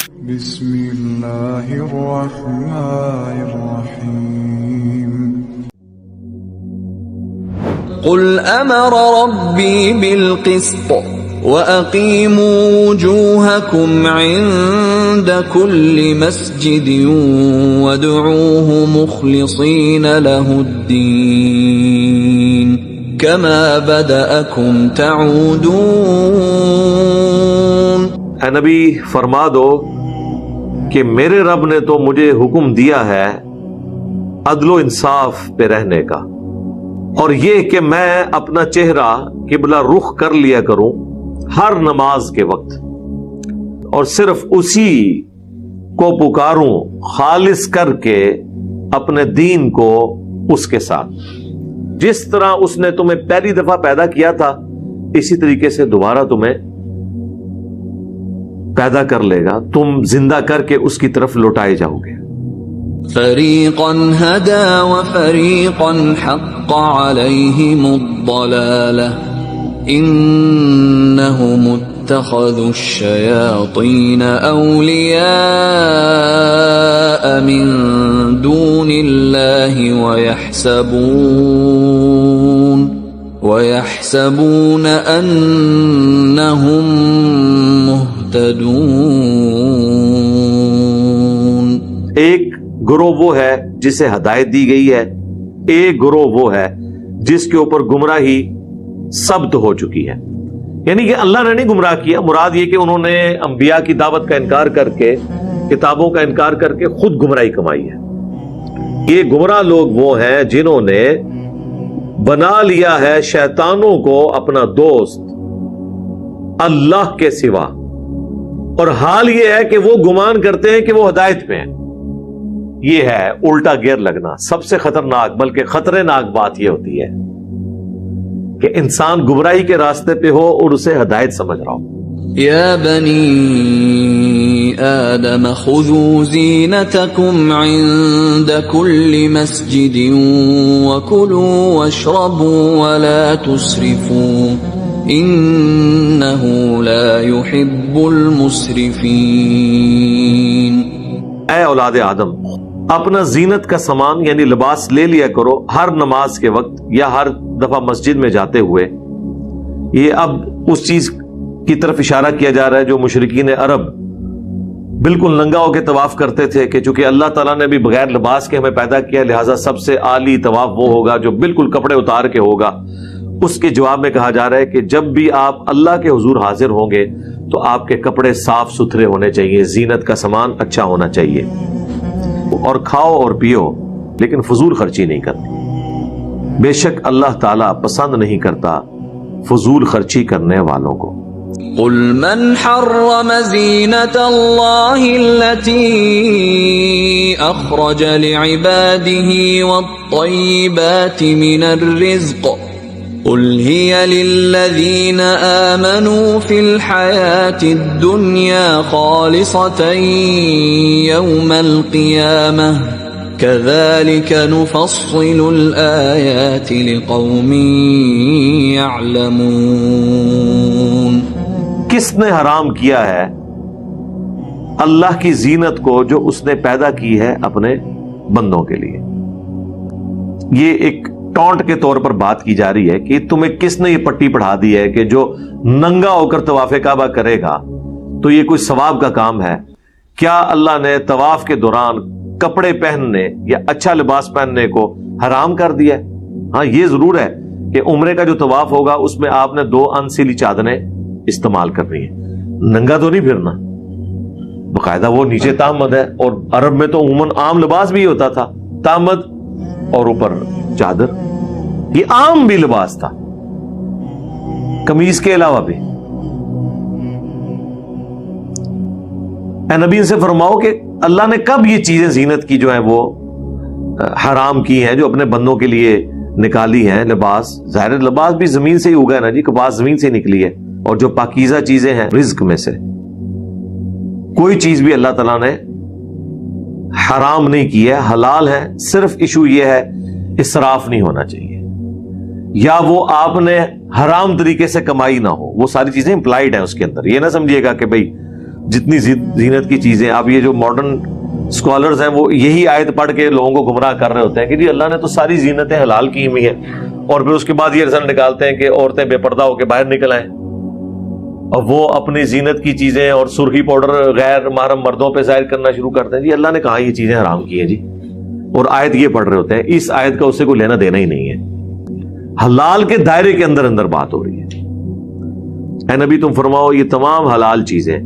بسم اللہ الرحمن الرحیم قل امر ربی بالقسط وَأَقِيمُوا وُجُوهَكُمْ عِندَ كُلِّ مَسْجِدٍ وَادْعُوهُ مُخْلِصِينَ لَهُ الدِّينَ كَمَا بَدَأَكُمْ تَعُودُونَ۔ اے نبی فرما دو کہ میرے رب نے تو مجھے حکم دیا ہے عدل و انصاف پہ رہنے کا، اور یہ کہ میں اپنا چہرہ قبلہ رخ کر لیا کروں ہر نماز کے وقت، اور صرف اسی کو پکاروں خالص کر کے اپنے دین کو اس کے ساتھ۔ جس طرح اس نے تمہیں پہلی دفعہ پیدا کیا تھا اسی طریقے سے دوبارہ تمہیں پیدا کر لے گا، تم زندہ کر کے اس کی طرف لوٹائے جاؤ گے۔ فریقا ہدی وفریقا حق علیہم الضلالہ انہم اتخذوا الشیاطین اولیاء من دون اللہ ویحسبون انہم مہتدون۔ ایک گروہ وہ ہے جسے ہدایت دی گئی ہے، ایک گروہ وہ ہے جس کے اوپر گمراہی ثبت ہو چکی ہے۔ یعنی کہ اللہ نے نہیں گمراہ کیا، مراد یہ کہ انہوں نے انبیاء کی دعوت کا انکار کر کے، کتابوں کا انکار کر کے خود گمراہی کمائی ہے۔ یہ گمراہ لوگ وہ ہیں جنہوں نے بنا لیا ہے شیطانوں کو اپنا دوست اللہ کے سوا، اور حال یہ ہے کہ وہ گمان کرتے ہیں کہ وہ ہدایت پہ ہیں۔ یہ ہے الٹا گیئر لگنا۔ سب سے خطرناک بلکہ خطرے ناک بات یہ ہوتی ہے کہ انسان گمراہی کے راستے پہ ہو اور اسے ہدایت سمجھ رہا ہو۔ یا بنی آدم خذوا زینتکم عند کل مسجد وکلوا واشربوا ولا تسرفوا انہ لا يحب المسرفین۔ اے اولاد آدم، اپنا زینت کا سامان یعنی لباس لے لیا کرو ہر نماز کے وقت یا ہر دفعہ مسجد میں جاتے ہوئے۔ یہ اب اس چیز کی طرف اشارہ کیا جا رہا ہے جو مشرکین عرب بالکل ننگا ہو کے طواف کرتے تھے کہ چونکہ اللہ تعالیٰ نے بھی بغیر لباس کے ہمیں پیدا کیا، لہٰذا سب سے اعلی طواف وہ ہوگا جو بالکل کپڑے اتار کے ہوگا۔ اس کے جواب میں کہا جا رہا ہے کہ جب بھی آپ اللہ کے حضور حاضر ہوں گے تو آپ کے کپڑے صاف ستھرے ہونے چاہیے، زینت کا سامان اچھا ہونا چاہیے، اور کھاؤ اور پیو لیکن فضول خرچی نہیں کرنی۔ بے شک اللہ تعالیٰ پسند نہیں کرتا فضول خرچی کرنے والوں کو۔ قل من حرم زینت اللہ التي اخرج لعباده والطیبات من الرزق قل هي للذین آمنوا في الحیاة الدنیا خالصة یوم القیامة كذلك نفصل الآیات لقوم یعلمون۔ کس نے حرام کیا ہے اللہ کی زینت کو جو اس نے پیدا کی ہے اپنے بندوں کے لیے؟ یہ ایک ٹونٹ کے طور پر بات کی جا رہی ہے کہ تمہیں کس نے یہ پٹی پڑھا دی ہے کہ جو ننگا ہو کر طواف کعبہ کرے گا تو یہ کوئی ثواب کا کام ہے؟ کیا اللہ نے طواف کے دوران کپڑے پہننے یا اچھا لباس پہننے کو حرام کر دیا ہے؟ ہاں یہ ضرور ہے کہ عمرے کا جو طواف ہوگا اس میں آپ نے 2 انسیلی چادریں استعمال کرنی ہے، ننگا تو نہیں پھرنا، باقاعدہ وہ نیچے تامد ہے، اور عرب میں تو عموماً عام لباس بھی ہوتا تھا، تامد اور اوپر چادر، یہ عام بھی لباس تھا قمیض کے علاوہ بھی۔ اے نبی ان سے فرماؤ کہ اللہ نے کب یہ چیزیں زینت کی جو ہیں وہ حرام کی ہیں، جو اپنے بندوں کے لیے نکالی ہیں؟ لباس، ظاہر لباس بھی زمین سے ہی اگا ہے نا جی، کپاس زمین سے نکلی ہے، اور جو پاکیزہ چیزیں ہیں رزق میں سے کوئی چیز بھی اللہ تعالیٰ نے حرام نہیں کی ہے، حلال ہے۔ صرف ایشو یہ ہے اسراف نہیں ہونا چاہیے، یا وہ آپ نے حرام طریقے سے کمائی نہ ہو، وہ ساری چیزیں امپلائیڈ ہیں اس کے اندر۔ یہ نہ سمجھیے گا کہ بھئی جتنی زینت کی چیزیں. اب یہ جو ماڈرن اسکالرز ہیں وہ یہی آیت پڑھ کے لوگوں کو گمراہ کر رہے ہوتے ہیں کہ جی اللہ نے تو ساری زینتیں حلال کی ہوئی ہیں, اور پھر اس کے بعد یہ رزلٹ نکالتے ہیں کہ عورتیں بے پردہ ہو کے باہر نکل آئیں, اور وہ اپنی زینت کی چیزیں اور سرخی پاؤڈر غیر محرم مردوں پہ ظاہر کرنا شروع کرتے ہیں. جی اللہ نے کہا یہ چیزیں حرام کی ہیں جی, اور آیت یہ پڑھ رہے ہوتے ہیں. اس آیت کا اس سے کوئی لینا دینا ہی نہیں ہے. حلال کے دائرے کے اندر اندر بات ہو رہی ہے. اے نبی تم فرماؤ یہ تمام حلال چیزیں,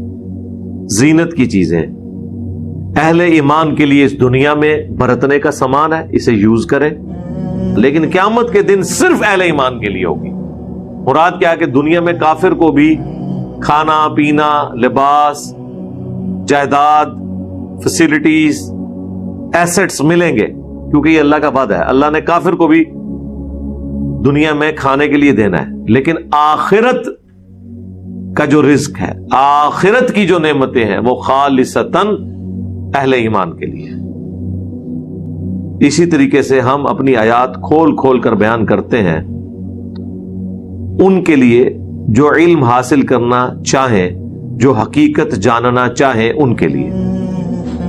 زینت کی چیزیں اہل ایمان کے لیے اس دنیا میں برتنے کا سامان ہے, اسے یوز کریں, لیکن قیامت کے دن صرف اہل ایمان کے لیے ہوگی. مراد کیا ہے کہ دنیا میں کافر کو بھی کھانا پینا, لباس, جائیداد, فیسلٹیز, ایسٹس ملیں گے, کیونکہ یہ اللہ کا وعدہ ہے. اللہ نے کافر کو بھی دنیا میں کھانے کے لیے دینا ہے, لیکن آخرت کا جو رزق ہے, آخرت کی جو نعمتیں ہیں وہ خالصتاً اہل ایمان کے لیے. اسی طریقے سے ہم اپنی آیات کھول کھول کر بیان کرتے ہیں ان کے لیے جو علم حاصل کرنا چاہیں, جو حقیقت جاننا چاہیں, ان کے لیے.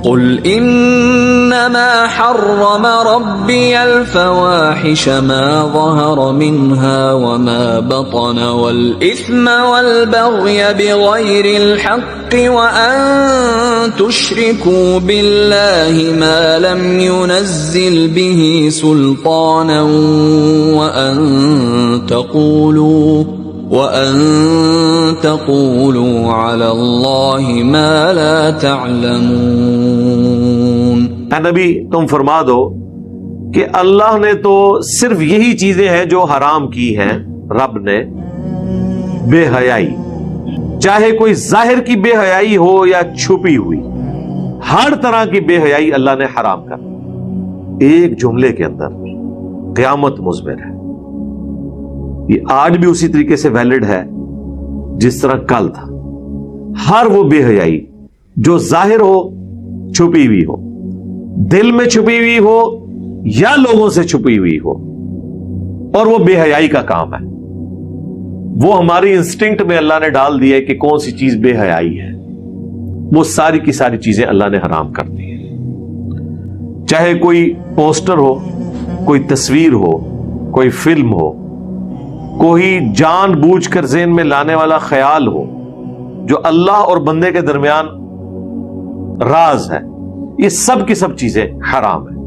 قل انما حرم ربي الفواحش ما ظهر منها وما بطن والاثم والبغي بغير الحق وان تشركوا بالله ما لم ينزل به سلطانا وَأَن تَقُولُوا عَلَى اللَّهِ مَا لَا تَعْلَمُونَ. اے نبی تم فرما دو کہ اللہ نے تو صرف یہی چیزیں ہیں جو حرام کی ہیں رب نے, بے حیائی, چاہے کوئی ظاہر کی بے حیائی ہو یا چھپی ہوئی, ہر طرح کی بے حیائی اللہ نے حرام کر. ایک جملے کے اندر قیامت مضمر ہے. یہ آج بھی اسی طریقے سے ویلڈ ہے جس طرح کل تھا. ہر وہ بے حیائی جو ظاہر ہو, چھپی ہوئی ہو, دل میں چھپی ہوئی ہو یا لوگوں سے چھپی ہوئی ہو, اور وہ بے حیائی کا کام ہے, وہ ہماری انسٹنکٹ میں اللہ نے ڈال دیا ہے کہ کون سی چیز بے حیائی ہے. وہ ساری کی ساری چیزیں اللہ نے حرام کر دی ہیں. چاہے کوئی پوسٹر ہو, کوئی تصویر ہو, کوئی فلم ہو, کوئی جان بوجھ کر ذہن میں لانے والا خیال ہو جو اللہ اور بندے کے درمیان راز ہے, یہ سب کی سب چیزیں حرام ہیں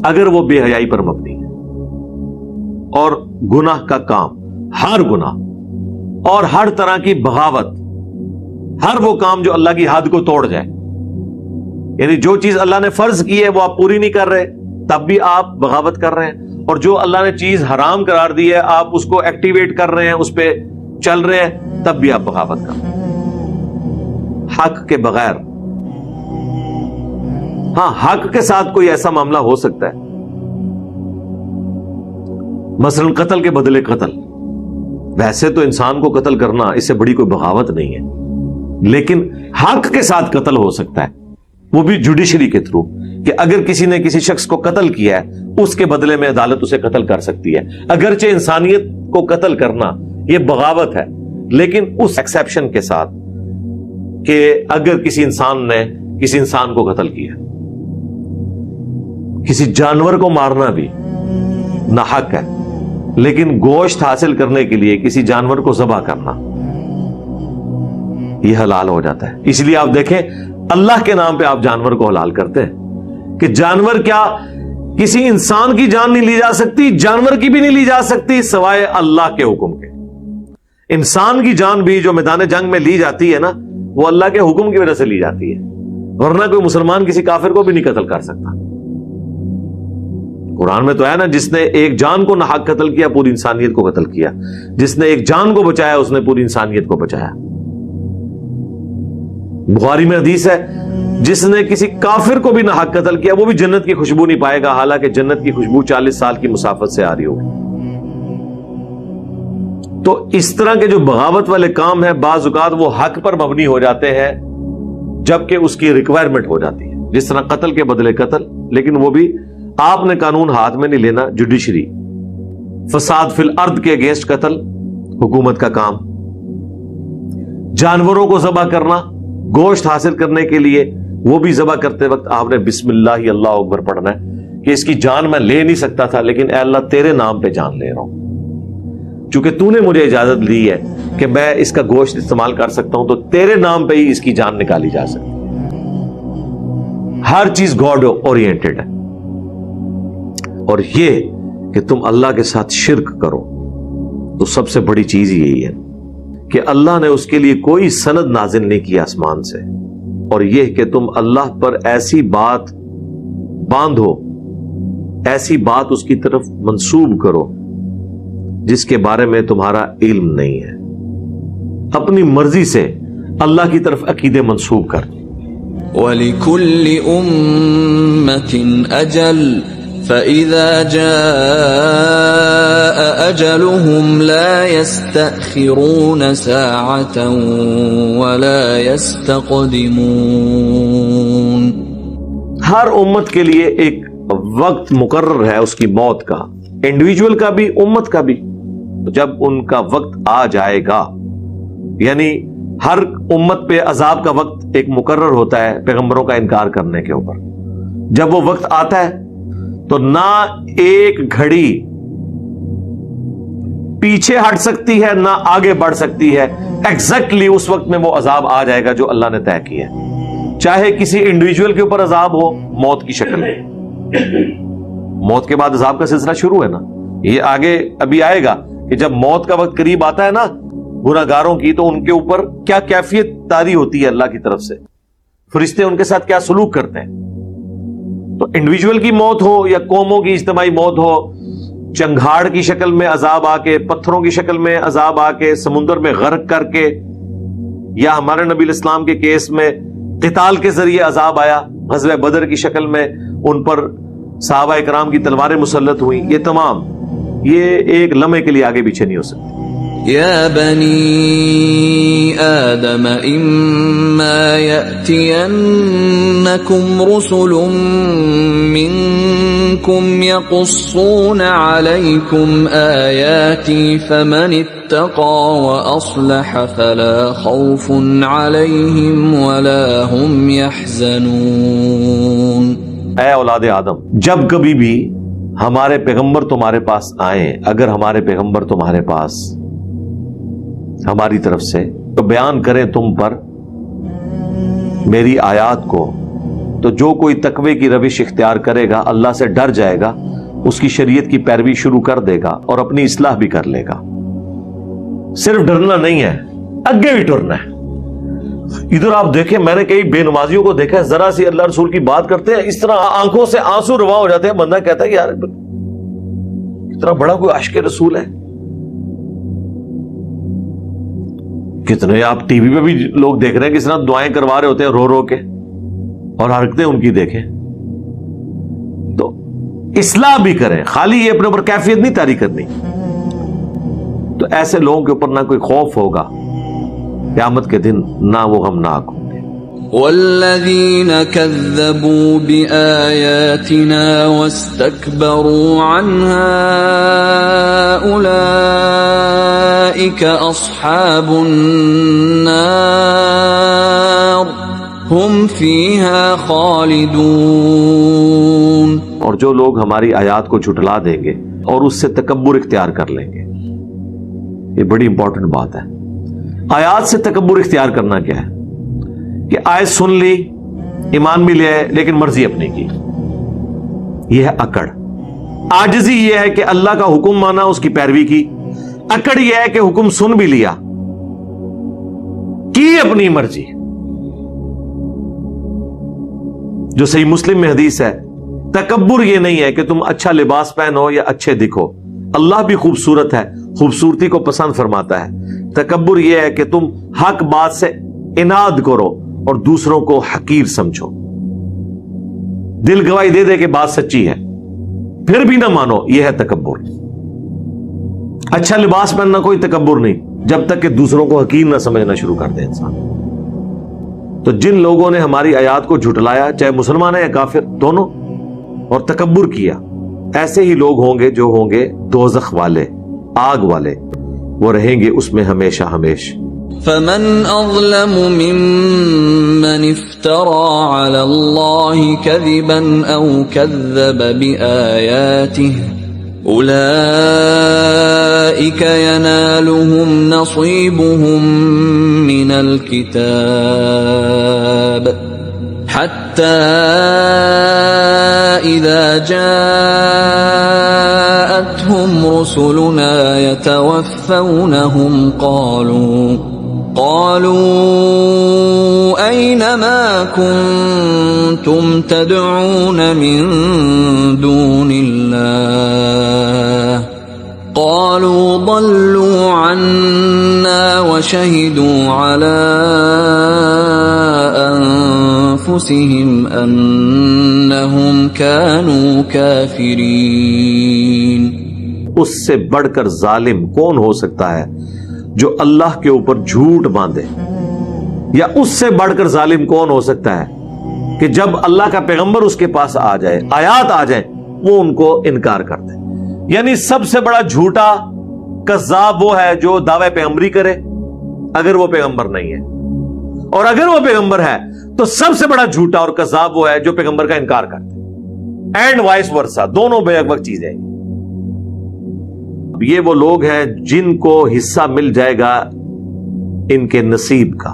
اگر وہ بے حیائی پر مبنی ہے. اور گناہ کا کام, ہر گناہ اور ہر طرح کی بغاوت, ہر وہ کام جو اللہ کی حد کو توڑ جائے, یعنی جو چیز اللہ نے فرض کی ہے وہ آپ پوری نہیں کر رہے تب بھی آپ بغاوت کر رہے ہیں, اور جو اللہ نے چیز حرام قرار دی ہے آپ اس کو ایکٹیویٹ کر رہے ہیں, اس پہ چل رہے ہیں, تب بھی آپ بغاوت کر رہے ہیں حق کے بغیر. ہاں حق کے ساتھ کوئی ایسا معاملہ ہو سکتا ہے, مثلا قتل کے بدلے قتل, ویسے تو انسان کو قتل کرنا اس سے بڑی کوئی بغاوت نہیں ہے, لیکن حق کے ساتھ قتل ہو سکتا ہے, وہ بھی جوڈیشری کے تھرو, کہ اگر کسی نے کسی شخص کو قتل کیا ہے اس کے بدلے میں عدالت اسے قتل کر سکتی ہے. اگرچہ انسانیت کو قتل کرنا یہ بغاوت ہے, لیکن اس ایکسیپشن کے ساتھ کہ اگر کسی انسان نے کسی انسان کو قتل کیا, کسی جانور کو مارنا بھی ناحق ہے, لیکن گوشت حاصل کرنے کے لیے کسی جانور کو ذبح کرنا یہ حلال ہو جاتا ہے. اس لیے آپ دیکھیں اللہ کے نام پہ آپ جانور کو حلال کرتے ہیں کہ جانور کیا کسی انسان کی جان نہیں لی جا سکتی, جانور کی بھی نہیں لی جا سکتی سوائے اللہ کے حکم کے. انسان کی جان بھی جو میدان جنگ میں لی جاتی ہے نا, وہ اللہ کے حکم کی وجہ سے لی جاتی ہے, ورنہ کوئی مسلمان کسی کافر کو بھی نہیں قتل کر سکتا. قرآن میں تو ہے نا, جس نے ایک جان کو ناحق قتل کیا پوری انسانیت کو قتل کیا, جس نے ایک جان کو بچایا اس نے پوری انسانیت کو بچایا. بخاری میں حدیث ہے, جس نے کسی کافر کو بھی ناحق قتل کیا وہ بھی جنت کی خوشبو نہیں پائے گا, حالانکہ جنت کی خوشبو 40 سال کی مسافت سے آ رہی ہوگی. تو اس طرح کے جو بغاوت والے کام ہیں بعض اوقات وہ حق پر مبنی ہو جاتے ہیں جبکہ اس کی ریکوائرمنٹ ہو جاتی ہے, جس طرح قتل کے بدلے قتل, لیکن وہ بھی آپ نے قانون ہاتھ میں نہیں لینا, جوڈیشری. فساد فی الارض کے اگینسٹ قتل حکومت کا کام, جانوروں کو ذبح کرنا گوشت حاصل کرنے کے لیے وہ بھی ذبح کرتے وقت آپ نے بسم اللہ اللہ اکبر پڑھنا ہے کہ اس کی جان میں لے نہیں سکتا تھا، لیکن اے اللہ تیرے نام پہ جان لے رہا ہوں، چونکہ تو نے مجھے اجازت دی ہے کہ میں اس کا گوشت استعمال کر سکتا ہوں، تو تیرے نام پہ ہی اس کی جان نکالی جا سکتی ہے۔ ہر چیز گاڈ اورینٹڈ ہے۔ اور یہ کہ تم اللہ کے ساتھ شرک کرو تو سب سے بڑی چیز یہی ہے کہ اللہ نے اس کے لیے کوئی سند نازل نہیں کی آسمان سے، اور یہ کہ تم اللہ پر ایسی بات باندھو، ایسی بات اس کی طرف منسوب کرو جس کے بارے میں تمہارا علم نہیں ہے، اپنی مرضی سے اللہ کی طرف عقیدے منسوب کر۔ وَلِكُلِّ أُمَّةٍ أَجَلٌ فَإِذَا جَاءَ أَجَلُهُمْ لَا يَسْتَأْخِرُونَ سَاعَةً وَلَا يَسْتَقْدِمُونَ۔ ہر امت کے لیے ایک وقت مقرر ہے اس کی موت کا، انڈیویجول کا بھی، امت کا بھی۔ جب ان کا وقت آ جائے گا، یعنی ہر امت پہ عذاب کا وقت ایک مقرر ہوتا ہے پیغمبروں کا انکار کرنے کے اوپر۔ جب وہ وقت آتا ہے تو نہ ایک گھڑی پیچھے ہٹ سکتی ہے نہ آگے بڑھ سکتی ہے، ایگزیکٹلی اس وقت میں وہ عذاب آ جائے گا جو اللہ نے طے کیا ہے، چاہے کسی انڈیویجول کے اوپر عذاب ہو موت کی شکل میں۔ موت کے بعد عذاب کا سلسلہ شروع ہے نا، یہ آگے ابھی آئے گا کہ جب موت کا وقت قریب آتا ہے نا گناہگاروں کی، تو ان کے اوپر کیا کیفیت طاری ہوتی ہے اللہ کی طرف سے، فرشتے ان کے ساتھ کیا سلوک کرتے ہیں۔ تو انڈیویجول کی موت ہو یا قوموں کی اجتماعی موت ہو، چنگھاڑ کی شکل میں عذاب آ کے، پتھروں کی شکل میں عذاب آ کے، سمندر میں غرق کر کے، یا ہمارے نبی الاسلام کے کیس میں قتال کے ذریعے عذاب آیا، غزوہ بدر کی شکل میں ان پر صحابہ اکرام کی تلواریں مسلط ہوئیں، یہ تمام یہ ایک لمحے کے لیے آگے پیچھے نہیں ہو سکتی۔ يا بني آدم إما يأتينكم رسل منكم يقصون عليكم آياتي فمن اتقى وأصلح فلا خوف عليهم ولا هم يحزنون۔ اے اولاد آدم، جب کبھی بھی ہمارے پیغمبر تمہارے پاس آئیں، اگر ہمارے پیغمبر تمہارے پاس ہماری طرف سے تو بیان کریں تم پر میری آیات کو، تو جو کوئی تقوی کی روش اختیار کرے گا، اللہ سے ڈر جائے گا، اس کی شریعت کی پیروی شروع کر دے گا اور اپنی اصلاح بھی کر لے گا۔ صرف ڈرنا نہیں ہے، آگے بھی ٹرنا ہے۔ ادھر آپ دیکھیں، میں نے کئی بے نمازیوں کو دیکھا ہے، ذرا سی اللہ رسول کی بات کرتے ہیں اس طرح آنکھوں سے آنسو رواں ہو جاتے ہیں، بندہ کہتا ہے یار اتنا بڑا کوئی عاشق رسول ہے۔ کتنے آپ ٹی وی پہ بھی لوگ دیکھ رہے ہیں کس طرح دعائیں کروا رہے ہوتے ہیں رو رو کے، اور حرکتیں ان کی دیکھیں۔ تو اصلاح بھی کریں، خالی یہ اپنے اوپر کیفیت نہیں طاری کرنی۔ تو ایسے لوگوں کے اوپر نہ کوئی خوف ہوگا قیامت کے دن، نہ وہ غمناک ہوں گے۔ والذین کذبوا بآیاتنا واستکبروا عنها اولئک اصحاب النار هم فیہا خالدون۔ اور جو لوگ ہماری آیات کو جھٹلا دیں گے اور اس سے تکبر اختیار کر لیں گے، یہ بڑی امپورٹنٹ بات ہے۔ آیات سے تکبر اختیار کرنا کیا ہے؟ کہ آیت سن لی، ایمان بھی لے آئے، لیکن مرضی اپنی کی، یہ ہے اکڑ۔ عاجزی یہ ہے کہ اللہ کا حکم مانا، اس کی پیروی کی۔ اکڑ یہ ہے کہ حکم سن بھی لیا، کی اپنی مرضی۔ جو صحیح مسلم میں حدیث ہے، تکبر یہ نہیں ہے کہ تم اچھا لباس پہنو یا اچھے دکھو، اللہ بھی خوبصورت ہے، خوبصورتی کو پسند فرماتا ہے۔ تکبر یہ ہے کہ تم حق بات سے اناد کرو اور دوسروں کو حقیر سمجھو، دل گواہی دے دے کہ بات سچی ہے پھر بھی نہ مانو، یہ ہے تکبر۔ اچھا لباس پہننا کوئی تکبر نہیں، جب تک کہ دوسروں کو حقیر نہ سمجھنا شروع کر دے انسان۔ تو جن لوگوں نے ہماری آیات کو جھٹلایا، چاہے مسلمان ہیں یا کافر دونوں، اور تکبر کیا، ایسے ہی لوگ ہوں گے جو ہوں گے دوزخ والے، آگ والے، وہ رہیں گے اس میں ہمیشہ ہمیشہ۔ فمن أظلم ممن افترى على الله كذبا أو كذب بآياته أولئك ينالهم نصيبهم من الكتاب حتى إذا جاءتهم رسلنا يتوفونهم قالوا أين ما كنتم تدعون من دون الله قالوا ضلوا عنا وشهدوا على أنفسهم أنهم كانوا كافرين. اس سے بڑھ کر ظالم کون ہو سکتا ہے جو اللہ کے اوپر جھوٹ باندھے؟ یا اس سے بڑھ کر ظالم کون ہو سکتا ہے کہ جب اللہ کا پیغمبر اس کے پاس آ جائے، آیات آ جائیں، وہ ان کو انکار کر دے؟ یعنی سب سے بڑا جھوٹا کذاب وہ ہے جو دعوی پیغمبری کرے اگر وہ پیغمبر نہیں ہے، اور اگر وہ پیغمبر ہے تو سب سے بڑا جھوٹا اور کذاب وہ ہے جو پیغمبر کا انکار کرتے، اینڈ وائس ورسا، دونوں بے وقت چیزیں. یہ وہ لوگ ہیں جن کو حصہ مل جائے گا ان کے نصیب کا.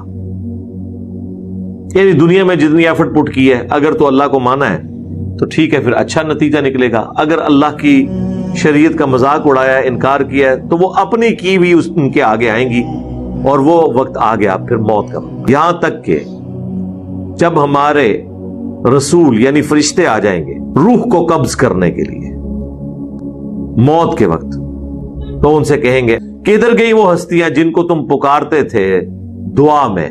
یعنی دنیا میں جتنی ایفرٹ پٹ کی ہے، اگر تو اللہ کو مانا ہے تو ٹھیک ہے، پھر اچھا نتیجہ نکلے گا. اگر اللہ کی شریعت کا مذاق اڑایا ہے، انکار کیا ہے، تو وہ اپنی کی بھی ان کے آگے آئیں گی، اور وہ وقت آ گیا پھر موت کا. یہاں تک کہ جب ہمارے رسول یعنی فرشتے آ جائیں گے روح کو قبض کرنے کے لیے موت کے وقت، تو ان سے کہیں گے کدھر گئی وہ ہستیاں جن کو تم پکارتے تھے دعا میں؟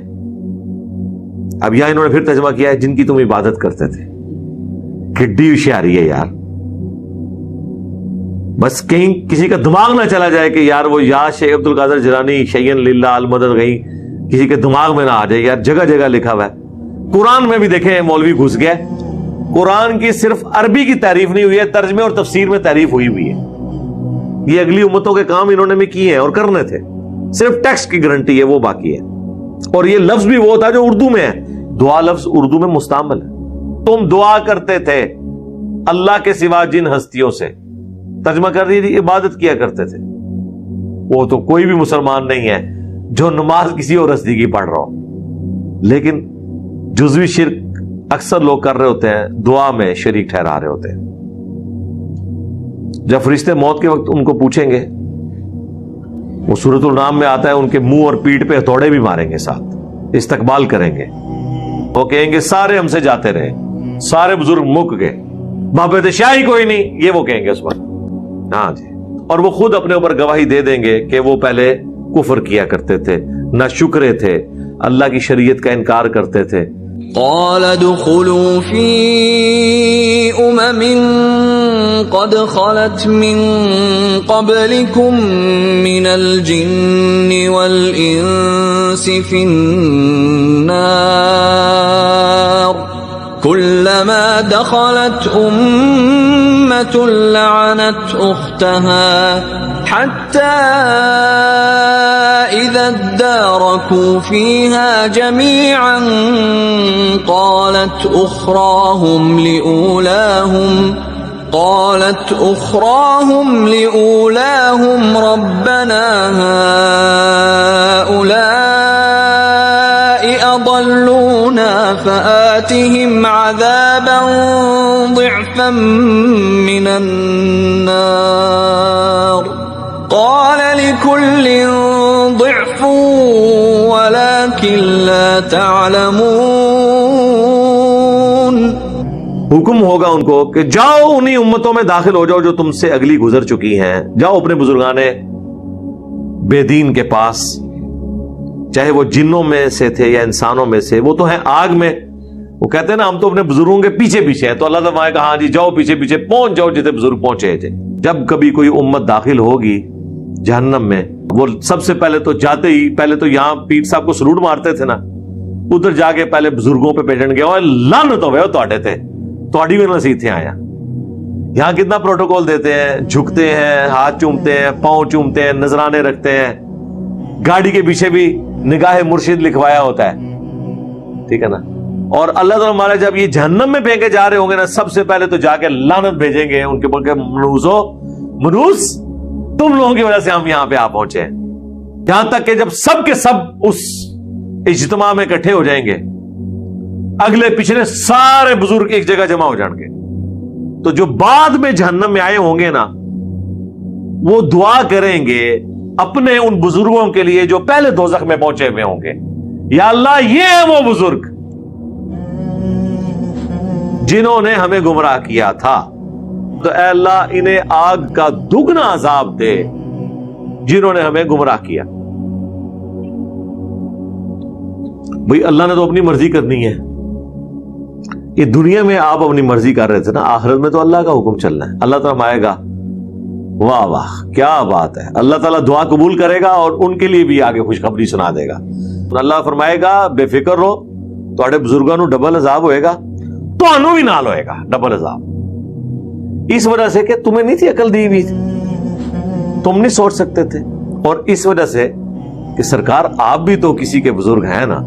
اب یہاں انہوں نے پھر ترجمہ کیا ہے جن کی تم عبادت کرتے تھے. کڈی ہوشیاری ہے یار. بس کہیں کسی کا دماغ نہ چلا جائے کہ یار وہ یا شیخ عبد القادر جیلانی شیئن للہ المدد گئی، کسی کے دماغ میں نہ آ جائے. یار جگہ جگہ لکھا ہوا ہے. قرآن میں بھی دیکھیں مولوی گھس گیا. قرآن کی صرف عربی کی تعریف نہیں ہوئی ہے، ترجمے اور تفسیر میں تعریف ہوئی ہوئی ہے. یہ اگلی امتوں کے کام انہوں نے بھی کیے ہیں اور کرنے تھے، صرف ٹیکسٹ کی گارنٹی ہے وہ باقی ہے. اور یہ لفظ بھی وہ تھا جو اردو میں ہے. دعا لفظ اردو میں مستعمل ہے. تم دعا کرتے تھے اللہ کے سوا جن ہستیوں سے، ترجمہ کر رہی عبادت کیا کرتے تھے. وہ تو کوئی بھی مسلمان نہیں ہے جو نماز کسی اور ہستی کی پڑھ رہا ہو. لیکن جزوی شرک اکثر لوگ کر رہے ہوتے ہیں، دعا میں شریک ٹھہرا رہے ہوتے ہیں. جب فرشتے موت کے وقت ان کو پوچھیں گے، وہ سورۃ النام میں آتا ہے ان کے منہ اور پیٹھ پہ ہتھوڑے بھی ماریں گے، ساتھ استقبال کریں گے. وہ کہیں گے سارے ہم سے جاتے رہے، سارے بزرگ مک گئے، بابت شاہی کوئی نہیں، یہ وہ کہیں گے اس وقت. ہاں جی. اور وہ خود اپنے اوپر گواہی دے دیں گے کہ وہ پہلے کفر کیا کرتے تھے، نہ شکرے تھے، اللہ کی شریعت کا انکار کرتے تھے. قال ادخلوا في قد خلت من قبلكم من الجن والإنس في النار كلما دخلت أمة لعنت أختها حتى إذا اداركوا فيها جميعا قالت أخراهم لأولاهم ربنا هؤلاء أضلونا فآتهم عذابا ضعفا من النار قال لكل ضعف ولكن لا تعلمون. حکم ہوگا ان کو کہ جاؤ انہی امتوں میں داخل ہو جاؤ جو تم سے اگلی گزر چکی ہیں. جاؤ اپنے بزرگان بے دین کے پاس، چاہے وہ جنوں میں سے تھے یا انسانوں میں سے. وہ تو ہیں آگ میں. وہ کہتے ہیں نا ہم تو اپنے بزرگوں کے پیچھے پیچھے ہیں، تو اللہ تعالیٰ نے کہا ہاں جی جاؤ پیچھے پیچھے پہنچ جاؤ جتنے بزرگ پہنچے تھے. جب کبھی کوئی امت داخل ہوگی جہنم میں، وہ سب سے پہلے تو جاتے ہی پہلے تو یہاں پیر صاحب کو سلوٹ مارتے تھے نا، ادھر جا کے پہلے بزرگوں پہ پیٹن گیا لعنت ہوئے تواڈے تے، تواڈی بھی نصیحت تھے آیا. یہاں کتنا پروٹوکول دیتے ہیں، جھکتے ہیں، ہاتھ چومتے ہیں، پاؤں چومتے ہیں، نذرانے رکھتے ہیں. گاڑی کے پیچھے بھی نگاہ مرشد لکھوایا ہوتا ہے, ٹھیک ہے نا. اور اللہ تعالیٰ ہمارے جب یہ جہنم میں پھینکے جا رہے ہوں گے نا, سب سے پہلے تو جا کے لعنت بھیجیں گے ان کے اوپر کہ منوس تم لوگوں کی وجہ سے ہم یہاں پہ آ پہنچے ہیں. یہاں تک کہ جب سب کے سب اس اجتماع میں اکٹھے ہو جائیں گے, اگلے پچھلے سارے بزرگ ایک جگہ جمع ہو جائیں گے, تو جو بعد میں جہنم میں آئے ہوں گے نا, وہ دعا کریں گے اپنے ان بزرگوں کے لیے جو پہلے دوزخ میں پہنچے ہوئے ہوں گے, یا اللہ یہ ہیں وہ بزرگ جنہوں نے ہمیں گمراہ کیا تھا, تو اے اللہ انہیں آگ کا دگنا عذاب دے جنہوں نے ہمیں گمراہ کیا. بھئی اللہ نے تو اپنی مرضی کرنی ہے. یہ دنیا میں آپ اپنی مرضی کر رہے تھے نا, آخرت میں تو اللہ کا حکم چلنا ہے. اللہ تعالیٰ آئے گا, واہ واہ کیا بات ہے, اللہ تعالیٰ دعا قبول کرے گا اور ان کے لیے بھی آگے خوشخبری سنا دے گا. اللہ فرمائے گا بے فکر رہو, تھوڑے بزرگوں نو ڈبل عذاب ہوئے گا, تو انو بھی نال ہوئے گا ڈبل عذاب, اس وجہ سے کہ تمہیں نہیں تھی عقل دی ہوئی, تم نہیں سوچ سکتے تھے, اور اس وجہ سے کہ سرکار آپ بھی تو کسی کے بزرگ ہیں نا.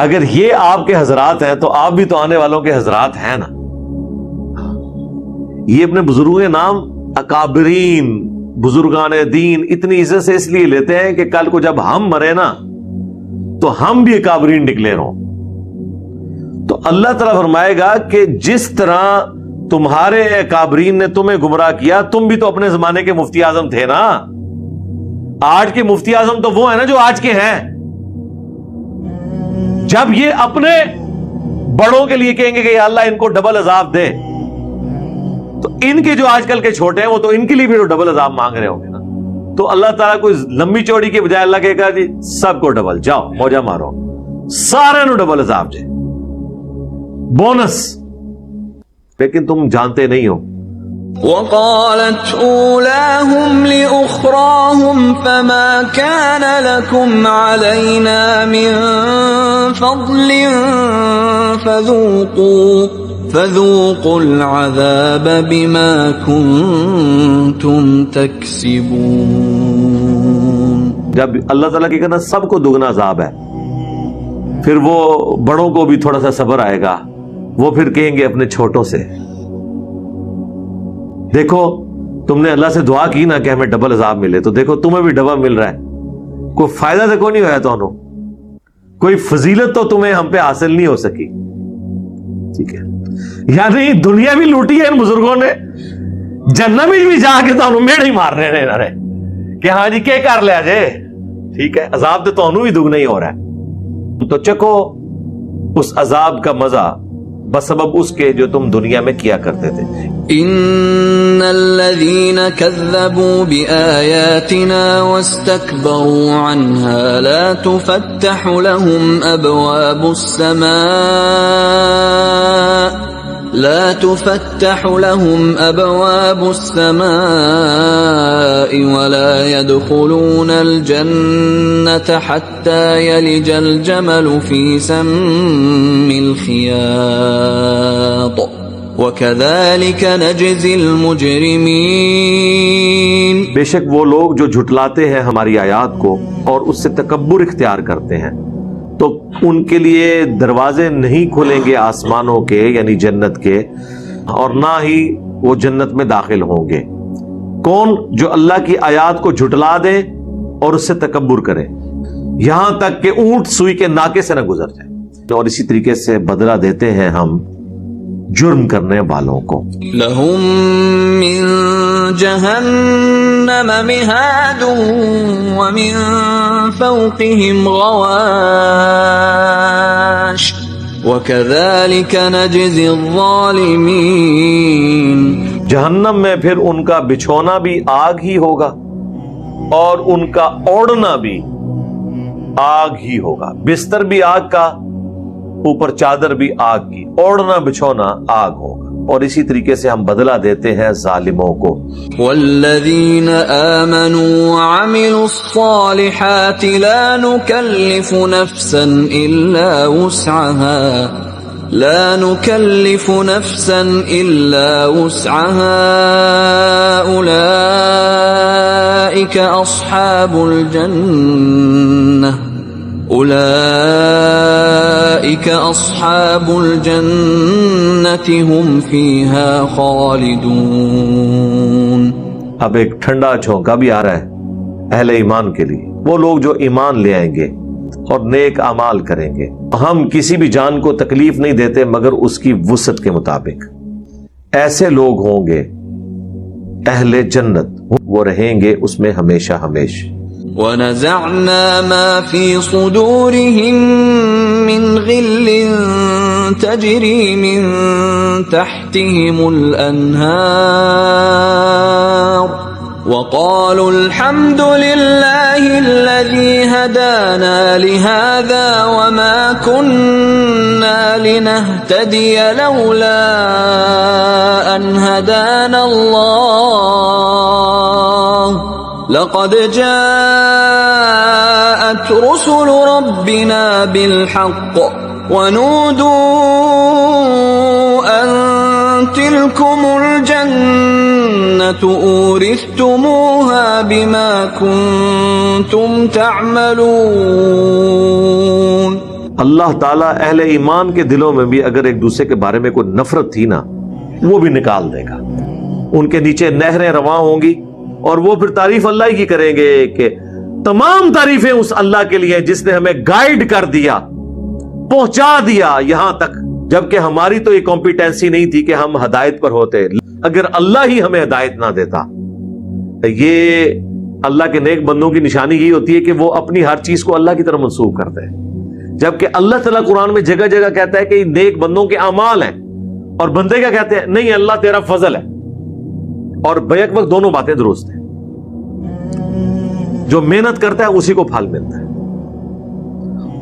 اگر یہ آپ کے حضرات ہیں تو آپ بھی تو آنے والوں کے حضرات ہیں نا. یہ اپنے بزرگوں کے نام اکابرین بزرگان دین اتنی عزت سے اس لیے لیتے ہیں کہ کل کو جب ہم مرے نا تو ہم بھی اکابرین ڈکلیئر ہوں. تو اللہ تعالیٰ فرمائے گا کہ جس طرح تمہارے اکابرین نے تمہیں گمراہ کیا, تم بھی تو اپنے زمانے کے مفتی اعظم تھے نا. آج کے مفتی اعظم تو وہ ہیں نا جو آج کے ہیں. جب یہ اپنے بڑوں کے لیے کہیں گے کہ یا اللہ ان کو ڈبل عذاب دے, تو ان کے جو آج کل کے چھوٹے ہیں وہ تو ان کے لیے بھی ڈبل عذاب مانگ رہے ہوں گے نا. تو اللہ تعالیٰ کوئی لمبی چوڑی کے بجائے اللہ کہے گا جی سب کو ڈبل, جاؤ موجہ مارو, سارے نو ڈبل عذاب جے بونس. لیکن تم جانتے نہیں ہو. وقالت اولاهم لأخراهم فما كان لكم علينا من فضل فذوقوا العذاب بما كنتم تكسبون. جب اللہ تعالیٰ کی کہنا سب کو دگنا عذاب ہے, پھر وہ بڑوں کو بھی تھوڑا سا صبر آئے گا, وہ پھر کہیں گے اپنے چھوٹوں سے دیکھو تم نے اللہ سے دعا کی نا کہ ہمیں ڈبل عذاب ملے, تو دیکھو تمہیں بھی ڈبل مل رہا ہے. کوئی فائدہ تو کوئی نہیں ہوا تو کوئی فضیلت تو تمہیں ہم پہ حاصل نہیں ہو سکی. ٹھیک ہے, یعنی دنیا بھی لوٹی ہے ان بزرگوں نے, جنت میں بھی جا کے تو میڑ ہی مار رہے ہیں کہ ہاں جی کیا کر لیا جے. ٹھیک ہے, عذاب تو انہوں بھی دگنا ہی ہو رہا ہے. تو چکو اس عذاب کا مزہ بسبب اس کے جو تم دنیا میں کیا کرتے تھے. ان الذين كذبوا بآياتنا واستكبروا عنها لا تفتح لهم ابواب السماء ولا يدخلون الجنة حتى يلج الجمل في سم الخياط وَكَذَلِكَ نَجْزِي الْمُجْرِمِينَ. بے شک وہ لوگ جو جھٹلاتے ہیں ہماری آیات کو اور اس سے تکبر اختیار کرتے ہیں, تو ان کے لیے دروازے نہیں کھلیں گے آسمانوں کے یعنی جنت کے, اور نہ ہی وہ جنت میں داخل ہوں گے. کون؟ جو اللہ کی آیات کو جھٹلا دے اور اس سے تکبر کرے, یہاں تک کہ اونٹ سوئی کے ناکے سے نہ گزر جائے. اور اسی طریقے سے بدلہ دیتے ہیں ہم جرم کرنے والوں کو. لهم من جہنم مہاد ومن فوقهم غواش وكذلك نجزي الظالمين. جہنم میں پھر ان کا بچھونا بھی آگ ہی ہوگا اور ان کا اوڑھنا بھی آگ ہی ہوگا. بستر بھی آگ کا, اوپر چادر بھی آگ کی, اوڑھنا بچھونا آگ ہوگا. اور اسی طریقے سے ہم بدلہ دیتے ہیں ظالموں کو. والذین آمنوا وعملوا الصالحات لا نکلف نفسا الا وسعها لا نكلف نفسا إلا وسعها أولئك أصحاب الجنة هم فيها خالدون. اب ایک ٹھنڈا جھونکا بھی آ رہا ہے اہل ایمان کے لیے، وہ لوگ جو ایمان لے آئیں گے اور نیک اعمال کریں گے. ہم کسی بھی جان کو تکلیف نہیں دیتے مگر اس کی وسعت کے مطابق. ایسے لوگ ہوں گے اہل جنت، وہ رہیں گے اس میں ہمیشہ ہمیشہ. وَنَزَعْنَا مَا فِي صُدُورِهِم مِّن غِلٍّ تَجْرِي مِن تَحْتِهِمُ الْأَنْهَارُ وَقَالُوا الْحَمْدُ لِلَّهِ الَّذِي هَدَانَا لِهَذَا وَمَا كُنَّا لِنَهْتَدِيَ لَوْلَا أَنْ هَدَانَا اللَّهُ لَقَدْ جَاءَتْ رُسُلُ رَبِّنَا بِالْحَقِّ وَنُودُوا أَن تِلْكُمُ الْجَنَّةُ أُورِثْتُمُوهَا بِمَا كُنتُمْ تَعْمَلُونَ. اللہ تعالیٰ اہل ایمان کے دلوں میں بھی اگر ایک دوسرے کے بارے میں کوئی نفرت تھی نا، وہ بھی نکال دے گا. ان کے نیچے نہریں رواں ہوں گی اور وہ پھر تعریف اللہ کی کریں گے کہ تمام تعریفیں اس اللہ کے لیے جس نے ہمیں گائیڈ کر دیا، پہنچا دیا یہاں تک، جبکہ ہماری تو یہ کمپیٹنسی نہیں تھی کہ ہم ہدایت پر ہوتے. اگر اللہ ہی ہمیں ہدایت نہ دیتا. یہ اللہ کے نیک بندوں کی نشانی یہی ہوتی ہے کہ وہ اپنی ہر چیز کو اللہ کی طرف منسوب کرتے ہیں، جبکہ اللہ تعالیٰ قرآن میں جگہ جگہ کہتا ہے کہ یہ نیک بندوں کے اعمال ہیں، اور بندے کیا کہتے ہیں؟ نہیں، اللہ تیرا فضل ہے. اور بیک وقت دونوں باتیں درست ہیں. جو محنت کرتا ہے اسی کو پھل ملتا ہے،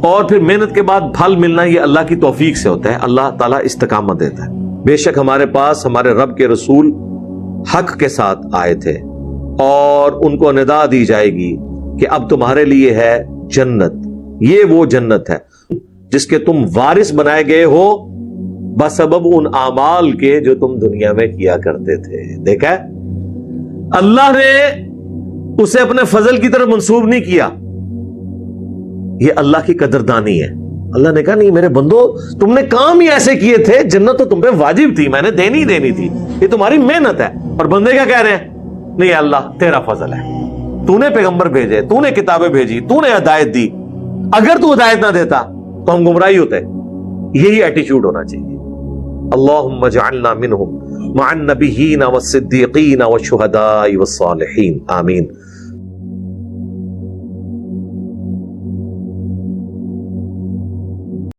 اور پھر محنت کے بعد پھل ملنا یہ اللہ کی توفیق سے ہوتا ہے. اللہ تعالیٰ استقامت دیتا ہے. بے شک ہمارے پاس ہمارے رب کے رسول حق کے ساتھ آئے تھے، اور ان کو ندا دی جائے گی کہ اب تمہارے لیے ہے جنت. یہ وہ جنت ہے جس کے تم وارث بنائے گئے ہو بسبب ان اعمال کے جو تم دنیا میں کیا کرتے تھے. دیکھا ہے؟ اللہ نے اسے اپنے فضل کی طرف منسوب نہیں کیا. یہ اللہ کی قدردانی ہے. اللہ نے کہا نہیں میرے بندو، تم نے کام ہی ایسے کیے تھے، جنت تو تم پہ واجب تھی، میں نے دینی تھی، یہ تمہاری محنت ہے. اور بندے کیا کہہ رہے ہیں؟ نہیں اللہ تیرا فضل ہے، تو نے پیغمبر بھیجے، تو نے کتابیں بھیجی، تو نے ہدایت دی، اگر تو ہدایت نہ دیتا تو ہم گمراہی ہوتے. یہی ایٹیچیوڈ ہونا چاہیے. اللہم اجعلنا منہم مع النبیین والصدیقین والشہداء والصالحین. آمین.